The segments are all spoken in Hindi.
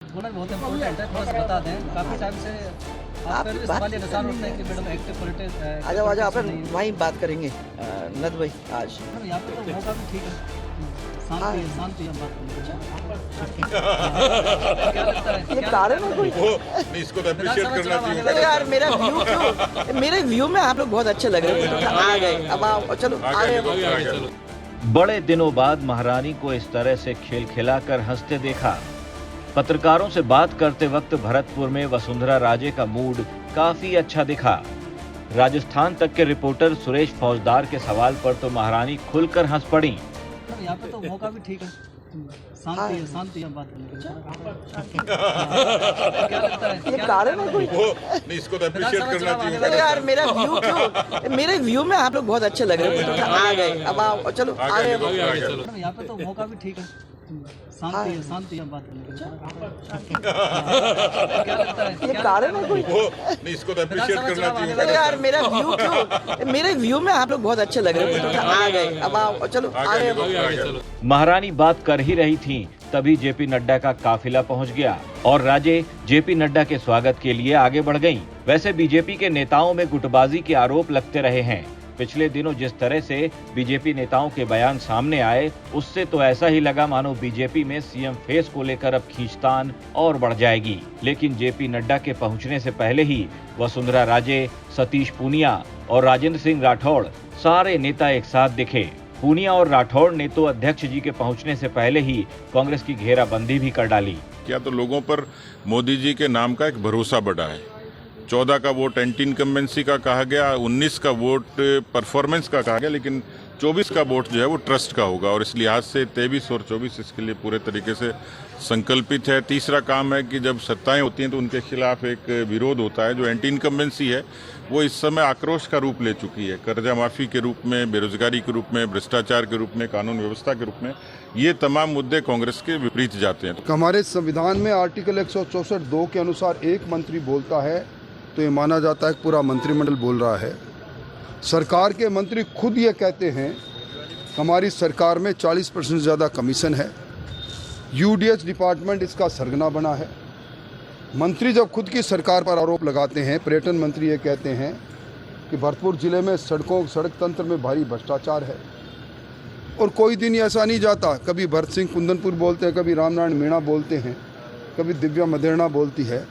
बोला बहुत इम्पोर्टेंट है, थोड़ा सा बता दें। काफ़ी टाइम से आपका भी सवाल ये निशान उठता है कि मैडम एक्टिव पॉलिटिक्स आजा आजा अपन वहीं बात करेंगे नद भाई आज। यहाँ पे तो मौका भी ठीक है, शांति हम बात करेंगे। क्या लगता है ये कारण है कोई? इसको तो अप्रिशिएट करना चाहिए। चलो यार मेरे व्यू में आप लोग बहुत अच्छे लग रहे हैं। आ गए अब आओ, चलो आगे। बड़े दिनों बाद महारानी को इस तरह से खेल खिलाकर हंसते देखा। पत्रकारों से बात करते वक्त भरतपुर में वसुंधरा राजे का मूड काफी अच्छा दिखा। राजस्थान तक के रिपोर्टर सुरेश फौजदार के सवाल पर तो महारानी खुलकर हंस पड़ी। यहाँ पे तो मौका भी ठीक है, शांति हम बात करेंगे। क्या लगता है ये कारण है कोई? इसको तो अप्रिशिएट करना चाहिए। चलो यार मेरे व्यू में आप लोग बहुत अच्छे लग रहे हैं। आ गए अब आओ, चलो आगे। यहाँ पे तो मौका भी ठीक है, शांति हम बात करेंगे। क्या लगता है ये कारण है कोई? इसको तो अप्रिशिएट करना चाहिए। चलो यार मेरे व्यू में आप लोग बहुत अच्छे लग रहे हैं। आ गए अब आओ, चलो आगे। महारानी बात कर ही रही थी, तभी जेपी नड्डा का काफिला पहुंच गया और राजे जेपी नड्डा के स्वागत के लिए आगे बढ़ गईं। वैसे बीजेपी के नेताओं में गुटबाजी के आरोप लगते रहे हैं। पिछले दिनों जिस तरह से बीजेपी नेताओं के बयान सामने आए, उससे तो ऐसा ही लगा मानो बीजेपी में सीएम फेस को लेकर अब खींचतान और बढ़ जाएगी। लेकिन जेपी नड्डा के पहुंचने से पहले ही वसुंधरा राजे, सतीश पूनिया और राजेंद्र सिंह राठौड़ सारे नेता एक साथ दिखे। पूनिया और राठौड़ ने तो अध्यक्ष जी के पहुंचने से पहले ही कांग्रेस की घेराबंदी भी कर डाली। क्या तो लोगों पर मोदी जी के नाम का एक भरोसा बढ़ा है। 14 का वोट एंटी इनकम्बेंसी का कहा गया, 19 का वोट परफॉर्मेंस का कहा गया, लेकिन 24 का वोट जो है वो ट्रस्ट का होगा और इसलिए आज से 23 और 24 इसके लिए पूरे तरीके से संकल्पित है। तीसरा काम है कि जब सत्ताएं होती हैं तो उनके खिलाफ एक विरोध होता है। जो एंटी इनकम्बेंसी है वो इस समय आक्रोश का रूप ले चुकी है। कर्जा माफी के रूप में, बेरोजगारी के रूप में, भ्रष्टाचार के रूप में, कानून व्यवस्था के रूप में, ये तमाम मुद्दे कांग्रेस के विपरीत जाते हैं। हमारे संविधान में आर्टिकल 164(2) के अनुसार एक मंत्री बोलता है तो ये माना जाता है कि पूरा मंत्रिमंडल बोल रहा है। सरकार के मंत्री खुद ये कहते हैं हमारी सरकार में 40% से ज़्यादा कमीशन है। यूडीएच डिपार्टमेंट इसका सरगना बना है। मंत्री जब खुद की सरकार पर आरोप लगाते हैं, पर्यटन मंत्री ये कहते हैं कि भरतपुर जिले में सड़क तंत्र में भारी भ्रष्टाचार है और कोई दिन ऐसा नहीं जाता, कभी भरत सिंह कुंदनपुर बोलते हैं, कभी रामनारायण मीणा बोलते हैं, कभी दिव्या मदेरणा बोलती है।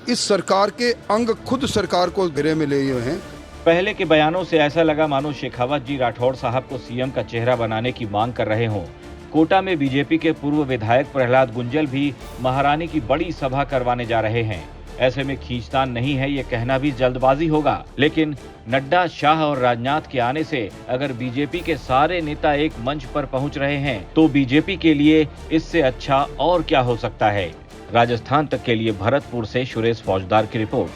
इस सरकार के अंग खुद सरकार को घेरे में ले हुए हैं। पहले के बयानों से ऐसा लगा मानो शेखावत जी राठौड़ साहब को सीएम का चेहरा बनाने की मांग कर रहे हों। कोटा में बीजेपी के पूर्व विधायक प्रहलाद गुंजल भी महारानी की बड़ी सभा करवाने जा रहे हैं। ऐसे में खींचतान नहीं है ये कहना भी जल्दबाजी होगा। लेकिन नड्डा, शाह और राजनाथ के आने से अगर बीजेपी के सारे नेता एक मंच पर पहुंच रहे हैं तो बीजेपी के लिए इससे अच्छा और क्या हो सकता है। राजस्थान तक के लिए भरतपुर से सुरेश फौजदार की रिपोर्ट।